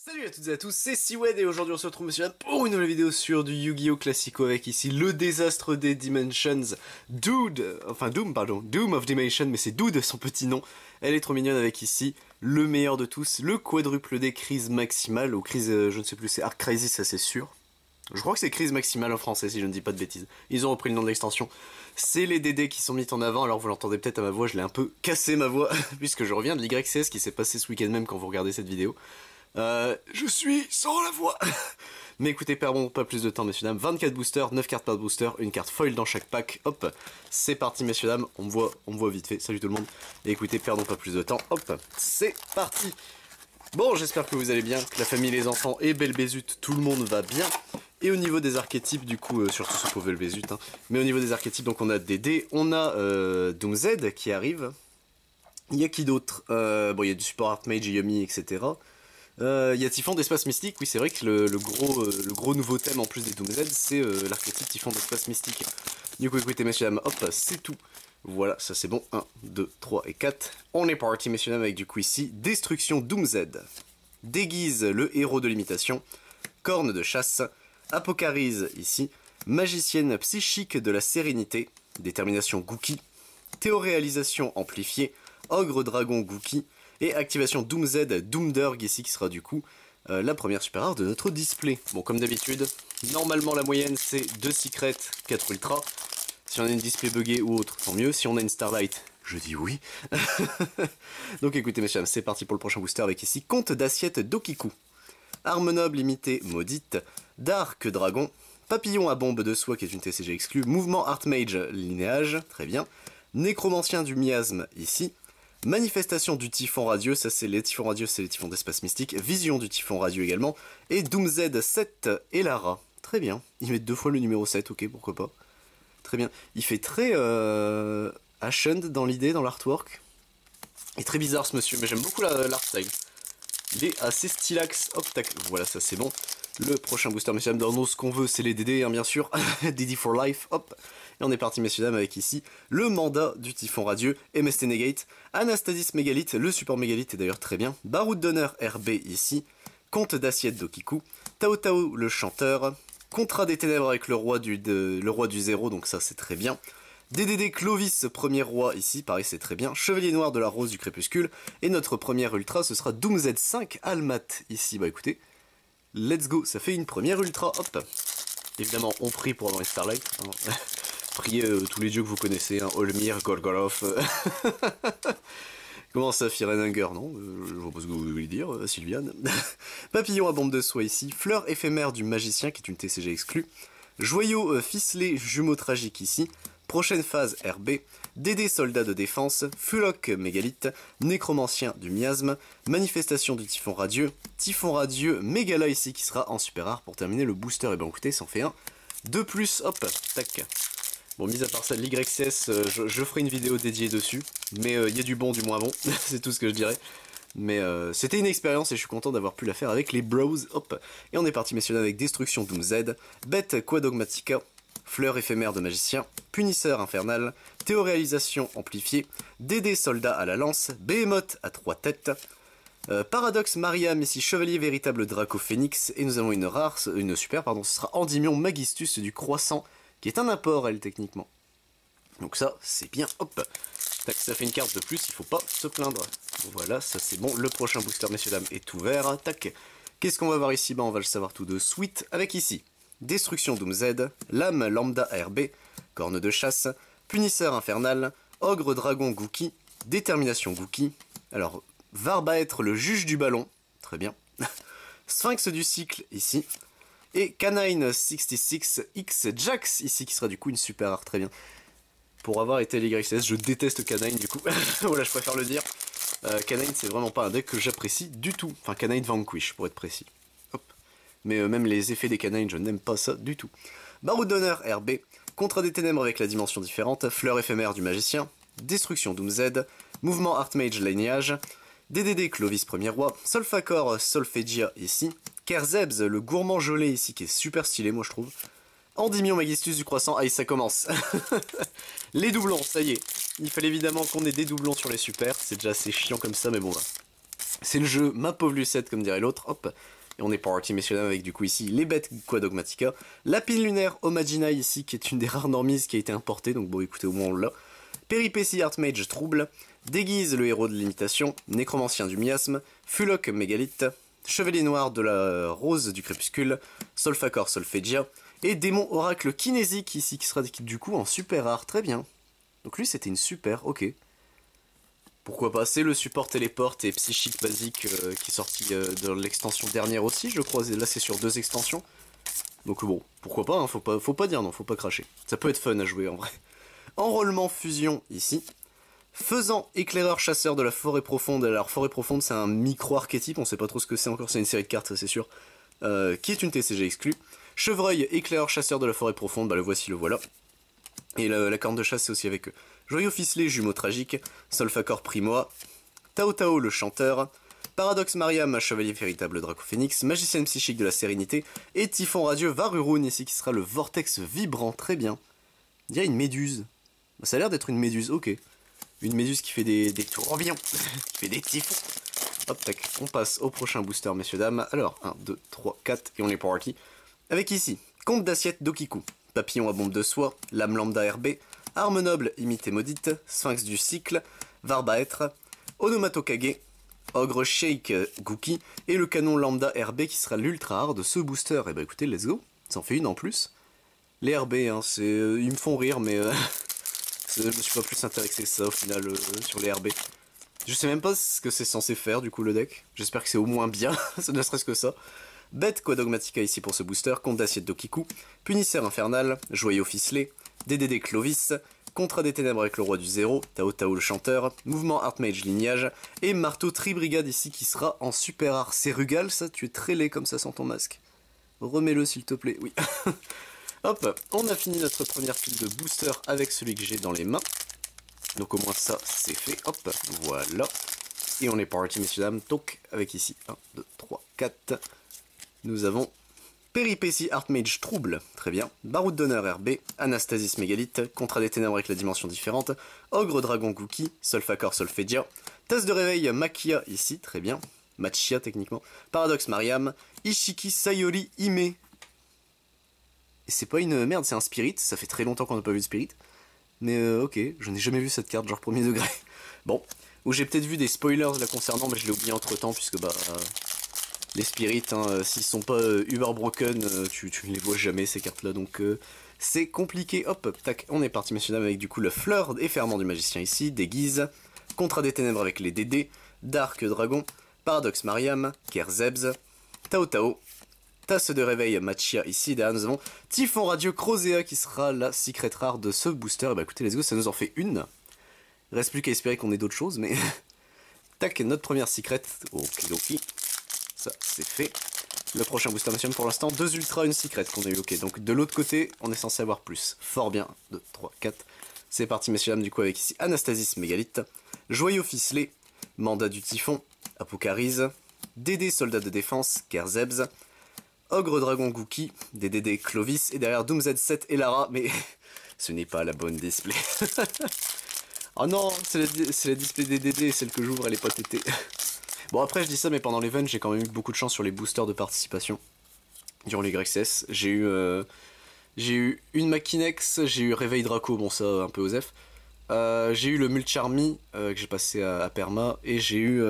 Salut à toutes et à tous, c'est Siwed et aujourd'hui on se retrouve monsieur pour une nouvelle vidéo sur du Yu-Gi-Oh Classico avec ici le désastre des Dimensions, Doom of Dimension, mais c'est Dude son petit nom. Elle est trop mignonne avec ici le meilleur de tous, le quadruple D crise maximale, ou crise, je ne sais plus, c'est Arc Crisis, ça c'est sûr. Je crois que c'est crise maximale en français si je ne dis pas de bêtises. Ils ont repris le nom de l'extension. C'est les DD qui sont mis en avant, alors vous l'entendez peut-être à ma voix, je l'ai un peu cassé ma voix, puisque je reviens de l'YCS qui s'est passé ce week-end même quand vous regardez cette vidéo. Je suis sans la voix. Mais écoutez, perdons pas plus de temps, messieurs dames. 24 boosters, 9 cartes par booster, une carte foil dans chaque pack. Hop, c'est parti, messieurs dames. On me voit vite fait. Salut tout le monde. Et écoutez, perdons pas plus de temps. Hop, c'est parti. Bon, j'espère que vous allez bien, que la famille, les enfants et Belbézut, tout le monde va bien. Et au niveau des archétypes, du coup, surtout ce pauvre Belbézut, hein. Mais au niveau des archétypes, donc on a DD, on a Doom Z qui arrive. Il y a qui d'autre? Bon, il y a du support Artmage, Yumi, etc. Il y a Typhon d'Espace Mystique, oui c'est vrai que le gros nouveau thème en plus des Doom Z, c'est l'archétype Typhon d'Espace Mystique. Du coup écoutez messieurs dames, hop, c'est tout. Voilà, ça c'est bon, 1, 2, 3 et 4. On est parti messieurs dames avec du coup ici, Destruction Doom Z. Déguise le héros de l'imitation, Corne de chasse, Apocalypse ici, Magicienne psychique de la sérénité, Détermination Gookie, Théoréalisation amplifiée, Ogre Dragon Gookie, et activation Doom Z, Doomderg ici qui sera du coup la première super rare de notre display. Bon comme d'habitude, normalement la moyenne c'est 2 secrets, 4 ultra. Si on a une display buggée ou autre, tant mieux. Si on a une Starlight, je dis oui. Donc écoutez messieurs, c'est parti pour le prochain booster avec ici Comte d'assiette d'Okiku. Arme noble imitée maudite, Dark Dragon, Papillon à bombe de soie qui est une TCG exclue, Mouvement Artmage linéage, très bien, Nécromancien du miasme ici, Manifestation du Typhon radieux, ça c'est les Typhons radieux, c'est les Typhons d'espace mystique, Vision du Typhon radieux également, et Doom Z 7 et Lara. Très bien, ils mettent 2 fois le numéro 7, ok, pourquoi pas. Très bien, il fait très Ascend dans l'idée, dans l'artwork. Il est très bizarre ce monsieur, mais j'aime beaucoup l'art style. Il est assez stylax, hop tac, voilà ça c'est bon. Le prochain booster, messieurs dames, dans nous, ce qu'on veut, c'est les DD, hein, bien sûr. DD for life, hop. Et on est parti, messieurs dames, avec ici le mandat du Typhon radieux, MST Negate, Anastasis Mégalith, le support Mégalith est d'ailleurs très bien, Baroud d'honneur RB ici, Comte d'assiette d'Okiku, Tao Tao le chanteur, Contrat des ténèbres avec le roi du zéro, donc ça c'est très bien. DDD Clovis, premier roi ici, pareil c'est très bien. Chevalier noir de la rose du crépuscule. Et notre première ultra, ce sera Doom Z5 Almat ici. Bah écoutez, let's go, ça fait une première ultra, hop. Évidemment, on prie pour avoir une Starlight. Hein. Priez tous les dieux que vous connaissez, hein. Olmir, Golgoroth. Comment ça, Firenanger? Non, je vois pas ce que vous voulez dire, Sylviane. Papillon à bombe de soie ici. Fleur éphémère du magicien, qui est une TCG exclue. Joyau ficelé jumeau tragique ici. Prochaine phase RB, DD soldat de défense, Fuloc mégalith, Nécromancien du miasme, Manifestation du Typhon radieux Mégala ici qui sera en super rare pour terminer le booster. Et ben écoutez, ça en fait un de plus, hop, tac. Bon, mis à part ça, l'YCS, je ferai une vidéo dédiée dessus, mais il y a du bon, du moins bon, c'est tout ce que je dirais. Mais c'était une expérience et je suis content d'avoir pu la faire avec les bros, hop. Et on est parti messieurs avec Destruction Doom Z, Bête Quadogmatica, Fleur éphémère de magicien, Punisseur infernal, Théoréalisation amplifiée, DD soldat à la lance, Behemoth à 3 têtes, Paradoxe Mariam ici, Chevalier véritable Draco Phoenix, et nous avons une super, pardon, ce sera Endymion Magistus du Croissant, qui est un apport elle techniquement. Donc ça, c'est bien, hop. Tac, ça fait une carte de plus, il faut pas se plaindre. Voilà, ça c'est bon, le prochain booster, messieurs dames, est ouvert, tac. Qu'est-ce qu'on va voir ici? Ben on va le savoir tout de suite, avec ici. Destruction Doom Z, Lame Lambda RB, Corne de chasse, Punisseur infernal, Ogre Dragon Gookie, Détermination Gookie, alors Varba être le juge du ballon, très bien, Sphinx du cycle ici, et Canine 66 X Jax ici qui sera du coup une super rare, très bien. Pour avoir été l'YCS, je déteste Canine du coup, voilà je préfère le dire. Canine c'est vraiment pas un deck que j'apprécie du tout, enfin Canine Vanquish pour être précis. Mais même les effets des canines, je n'aime pas ça du tout. Baroud d'honneur RB, Contrat des ténèbres avec la dimension différente, Fleur éphémère du magicien, Destruction Doom Z, Mouvement Artmage linéage, DDD Clovis premier roi, Solfacor Solfegia ici, Kerzebs le gourmand gelé ici qui est super stylé moi je trouve, Endymion Magistus du Croissant, aïe ça commence. Les doublons, ça y est. Il fallait évidemment qu'on ait des doublons sur les super, c'est déjà assez chiant comme ça mais bon là. C'est le jeu, ma pauvre Lucette, comme dirait l'autre, hop. Et on est parti, messieurs dames, avec du coup ici les bêtes Quadogmatica. La pile lunaire Omagina ici, qui est une des rares normies qui a été importée, donc bon, écoutez, au moins on l'a. Péripétie Archmage Trouble, Déguise le héros de l'imitation, Nécromancien du miasme, Fuloc Mégalith, Chevalier noir de la rose du crépuscule, Solfacor Solfegia, et Démon Oracle Kinésique ici, qui sera du coup en super rare, très bien. Donc lui c'était une super, ok. Pourquoi pas, c'est le support téléporte et psychique basique qui est sorti de l'extension dernière aussi, je crois, et là c'est sur 2 extensions. Donc bon, pourquoi pas, hein, faut pas dire non, faut pas cracher. Ça peut être fun à jouer en vrai. Enrôlement fusion ici. Faisant éclaireur chasseur de la forêt profonde. Alors forêt profonde c'est un micro-archétype, on sait pas trop ce que c'est encore, c'est une série de cartes ça c'est sûr. Qui est une TCG exclue. Chevreuil éclaireur chasseur de la forêt profonde, bah le voici, le voilà. Et la corne de chasse c'est aussi avec eux. Joyau ficelé, jumeau tragique, Solfacor Primois, Tao Tao le chanteur, Paradoxe Mariam, chevalier véritable Draco Phoenix, magicienne psychique de la sérénité, et Typhon radieux Varurun ici qui sera le vortex vibrant, très bien. Il y a une méduse. Ça a l'air d'être une méduse, ok. Une méduse qui fait des tourbillons, qui fait des typhons. Hop, tac, on passe au prochain booster, messieurs, dames. Alors, 1, 2, 3, 4, et on est parti. Avec ici, Comte d'assiette d'Okiku, Papillon à bombe de soie, Lame lambda RB, Arme noble imité maudite, Sphinx du cycle, Varbaêtre, Onomatokage, Ogre Shake Gookie, et le canon lambda RB qui sera l'ultra rare de ce booster. Et bah écoutez, let's go, ça en fait une en plus. Les RB, hein, ils me font rire, mais je me suis pas plus intéressé que ça au final sur les RB. Je sais même pas ce que c'est censé faire du coup le deck. J'espère que c'est au moins bien, ça ne serait-ce que ça. Bête Quadogmatica ici pour ce booster, Comte d'assiette d'Okiku, Punisseur infernal, Joyau ficelé, DDD Clovis, Contrat des ténèbres avec le roi du zéro, Tao Tao le chanteur, Mouvement Archmage lignage, et Marteau Tribrigade ici qui sera en super rare. C'est Rugal ça, tu es très laid comme ça sans ton masque. Remets-le s'il te plaît, oui. Hop, on a fini notre première file de booster avec celui que j'ai dans les mains. Donc au moins ça, c'est fait. Hop, voilà. Et on est parti, messieurs, dames. Donc, avec ici, 1, 2, 3, 4. Nous avons Péripétie Archmage Trouble, très bien. Baroud d'honneur RB, Anastasis Mégalith, Contrat des ténèbres avec la dimension différente, Ogre Dragon Gookie, Solfacor Solfegia, Tasse de réveil Makia ici, très bien. Machia techniquement. Paradoxe Mariam, Ishiki Sayori Ime. Et c'est pas une merde, c'est un Spirit, ça fait très longtemps qu'on n'a pas vu de Spirit. Mais ok, je n'ai jamais vu cette carte, genre premier degré. Bon, ou j'ai peut-être vu des spoilers la concernant, mais je l'ai oublié entre temps, puisque bah... les spirits, hein, s'ils sont pas uber broken, tu ne les vois jamais ces cartes-là, donc c'est compliqué. Hop, tac, on est parti, messieurs dames, avec du coup le fleur et ferment du magicien ici, Déguise, Contrat des ténèbres avec les DD, Dark Dragon, Paradoxe Mariam, Kerzebs, Tao Tao, Tasse de réveil Machia ici, derrière nous avons Typhon radieux Crozea qui sera la secret rare de ce booster. Et bah écoutez, let's go, ça nous en fait une. Il reste plus qu'à espérer qu'on ait d'autres choses, mais... tac, notre première secret, okidoki. Ça, c'est fait. Le prochain booster mission pour l'instant, 2 ultras, une secret qu'on a eu, ok. Donc de l'autre côté, on est censé avoir plus. Fort bien, 2, 3, 4. C'est parti, messieurs dames, du coup avec ici Anastasis Mégalith, Joyau ficelé, Mandat du Typhon, Apocaryse, DD Soldat de défense, Kerzebs, Ogre Dragon Gookie, DDD Clovis, et derrière Doom Z7 et Lara, mais ce n'est pas la bonne display. Oh non, c'est la display DDD, celle que j'ouvre, elle est pas tétée. Bon après je dis ça, mais pendant l'event j'ai quand même eu beaucoup de chance sur les boosters de participation. Durant les YCS, j'ai eu une Machinex, j'ai eu Réveil Draco, bon ça un peu osef. J'ai eu le Mulcharmy que j'ai passé à Perma, et j'ai eu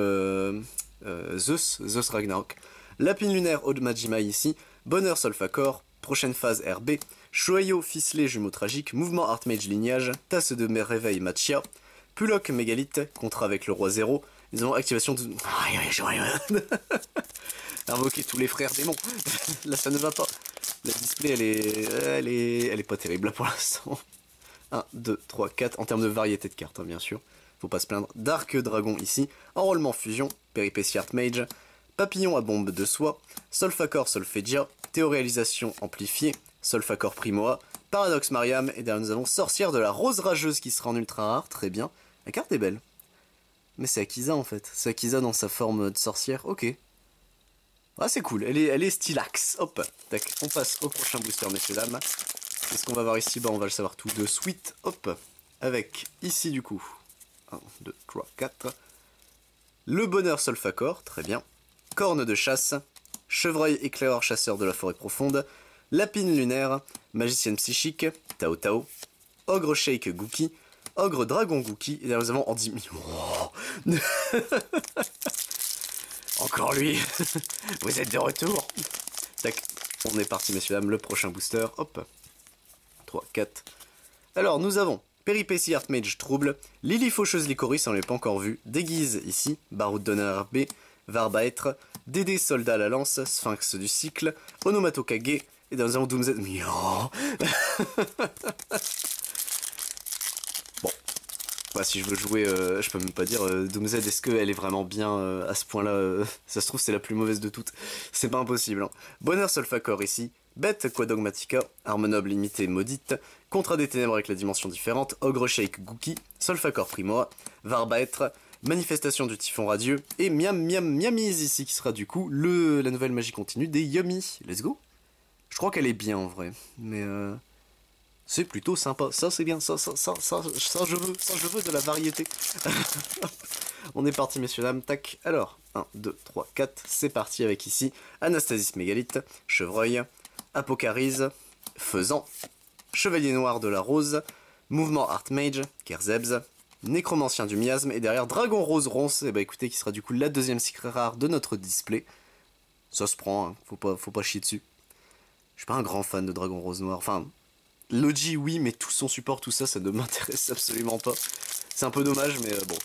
Zeus Ragnarok. Lapine lunaire Ode Majima ici, Bonheur Solfacor, prochaine phase RB, Joyau ficelé jumeau tragique, Mouvement Archmage lignage, Tasse de réveil Machia, Puloc Mégalith, Contrat avec le roi zéro, nous avons activation de... Invoquer tous les frères démons. Là ça ne va pas. La display elle est pas terrible là pour l'instant. 1, 2, 3, 4, en termes de variété de cartes, hein, bien sûr. Faut pas se plaindre. Dark Dragon ici, Enrôlement Fusion, Péripétie Archmage, Papillon à bombe de soie, Solfacor Solfegia, Théoréalisation amplifiée, Solfacor Primoa, Paradoxe Mariam, et derrière nous avons Sorcière de la Rose Rageuse qui sera en ultra rare, très bien. La carte est belle. Mais c'est Akiza en fait, c'est Akiza dans sa forme de sorcière, ok. Ah c'est cool, elle est stylax, hop, tac, on passe au prochain booster messieurs dames. Qu'est-ce qu'on va voir ici? Bah on va le savoir tout de suite, hop, avec ici du coup, 1, 2, 3, 4, Le bonheur Solfacor, très bien. Corne de chasse, chevreuil éclaireur chasseur de la forêt profonde, lapine lunaire, magicienne psychique, Tao Tao, ogre shake Gookie, ogre dragon Gookie, et là nous avons Andy... Oh. Encore lui. Vous êtes de retour. Tac, on est parti messieurs dames, le prochain booster, hop. 3, 4. Alors nous avons Péripétie Archmage Trouble, Lily Faucheuse Licorice, on ne l'a pas encore vu, Déguise ici, Baroud d'honneur RB, Varbaêtre, Dédé Soldat à la lance, Sphinx du cycle, Onomatokage, et nous avons Doomsday... Bon, bah, si je veux jouer, je peux même pas dire Doomsday, est-ce qu'elle est vraiment bien à ce point-là ça se trouve c'est la plus mauvaise de toutes, c'est pas impossible. Hein. Bonheur Solfacor ici, Bête Quadogmatica, Arme Noble limitée maudite, Contrat des ténèbres avec la dimension différente, Ogre Shake Gookie, Solfacor Primoa, Varbaêtre, Manifestation du typhon radieux, et Miam Miam Miamise ici qui sera du coup la nouvelle magie continue des Yummy. Let's go. Je crois qu'elle est bien en vrai, mais c'est plutôt sympa. Ça c'est bien, ça je veux de la variété. On est parti messieurs dames, tac. Alors, 1, 2, 3, 4, c'est parti avec ici Anastasis Mégalith, Chevreuil, Apocaryse, Faisan, Chevalier Noir de la Rose, Mouvement Archmage, Kerzebs, Nécromancien du Miasme, et derrière Dragon Rose Ronce, et bah écoutez, qui sera du coup la deuxième secret rare de notre display. Ça se prend, hein, faut pas chier dessus. Je suis pas un grand fan de Dragon Rose Noir, enfin, Logi oui, mais tout son support, tout ça, ça ne m'intéresse absolument pas. C'est un peu dommage, mais bon.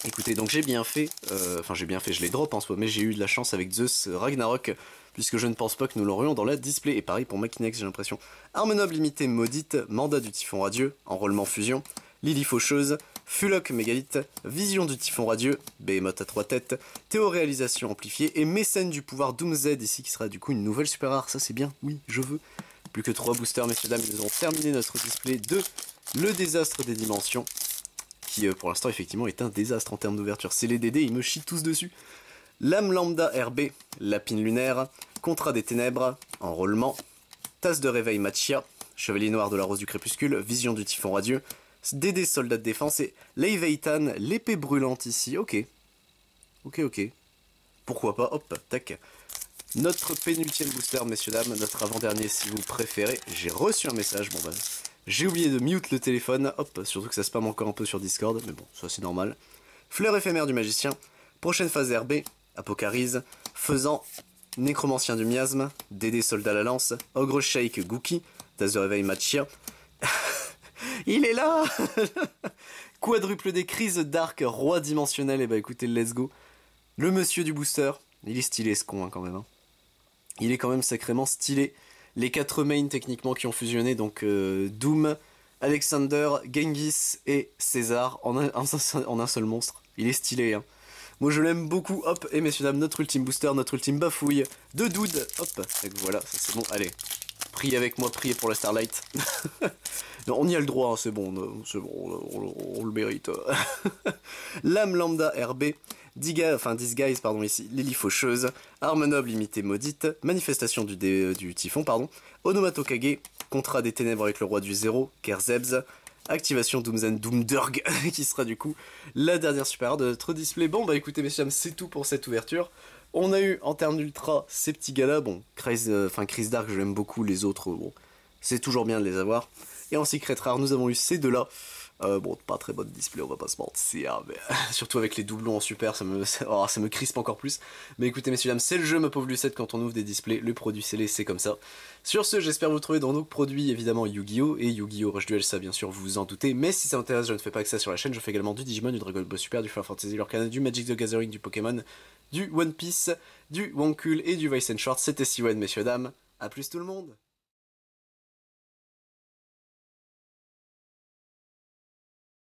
Écoutez, donc j'ai bien fait, je les drop en soi, mais j'ai eu de la chance avec Zeus Ragnarok, puisque je ne pense pas que nous l'aurions dans la display, et pareil pour Machinex j'ai l'impression. Arme Noble limitée maudite, Mandat du typhon radieux, Enrôlement fusion, Lily Faucheuse, Fuloc Mégalith, Vision du typhon radieux, Behemoth à 3 têtes, Théoréalisation amplifiée, et Mécène du pouvoir Doomsday ici, qui sera du coup une nouvelle super rare, ça c'est bien, oui, je veux. Plus que 3 boosters, messieurs dames, nous avons terminé notre display de Le Désastre des Dimensions, qui pour l'instant effectivement est un désastre en termes d'ouverture. C'est les DD, ils me chient tous dessus. Lame Lambda RB, Lapine Lunaire, Contrat des Ténèbres, Enrôlement, Tasse de Réveil Machia, Chevalier Noir de la Rose du Crépuscule, Vision du Typhon Radieux, DD Soldat de Défense et Leiveitan, l'épée brûlante ici, ok. Ok. Pourquoi pas, hop, tac. Notre pénultième booster, messieurs dames, notre avant-dernier si vous préférez. J'ai reçu un message, bon bah... J'ai oublié de mute le téléphone, hop, surtout que ça spam encore un peu sur Discord, mais bon, ça c'est normal. Fleur éphémère du magicien, prochaine phase RB, Apocaryse, Faisan, Nécromancien du miasme, Dédé Soldat à la lance, Ogre Shake Gookie, Tasse de Réveil Machia. Il est là. Quadruple des crises dark, roi dimensionnel, et bah écoutez, let's go. Le monsieur du booster, il est stylé ce con hein, quand même. Hein. Il est quand même sacrément stylé. Les 4 mains techniquement qui ont fusionné, donc Doom, Alexander, Genghis et César en un seul monstre. Il est stylé, hein. Moi je l'aime beaucoup, hop, et messieurs dames, notre ultime booster, notre ultime bafouille de Dude, hop, et voilà, ça c'est bon, allez, priez avec moi, priez pour la Starlight. Non, on y a le droit, hein, c'est bon, on le mérite. Lame Lambda RB, Disguise, pardon, ici, Lily Faucheuse, Arme Noble limitée maudite, Manifestation du Typhon, pardon, Onomatokage, Contrat des Ténèbres avec le Roi du Zéro, Kerzebs, Activation Doomzen Doomdurg, qui sera du coup la dernière super rare de notre display. Bon bah écoutez messieurs dames, c'est tout pour cette ouverture. On a eu en termes d'ultra ces petits gars-là, bon, Chris Dark je l'aime beaucoup, les autres, bon, c'est toujours bien de les avoir. Et en secret rare, nous avons eu ces deux-là. Bon, pas très bonne display, on va pas se mentir, mais surtout avec les doublons en super, ça me crispe encore plus. Mais écoutez, messieurs dames, c'est le jeu, ma pauvre Lucette, quand on ouvre des displays, le produit scellé, c'est comme ça. Sur ce, j'espère vous trouver dans nos produits, évidemment, Yu-Gi-Oh! Et Yu-Gi-Oh! Rush Duel, ça, bien sûr, vous vous en doutez. Mais si ça vous intéresse, je ne fais pas que ça sur la chaîne, je fais également du Digimon, du Dragon Ball Super, du Final Fantasy Lorcana, du Magic the Gathering, du Pokémon, du One Piece, du Wonkul et du Vice and Short. C'était Siwen, messieurs dames. A plus tout le monde!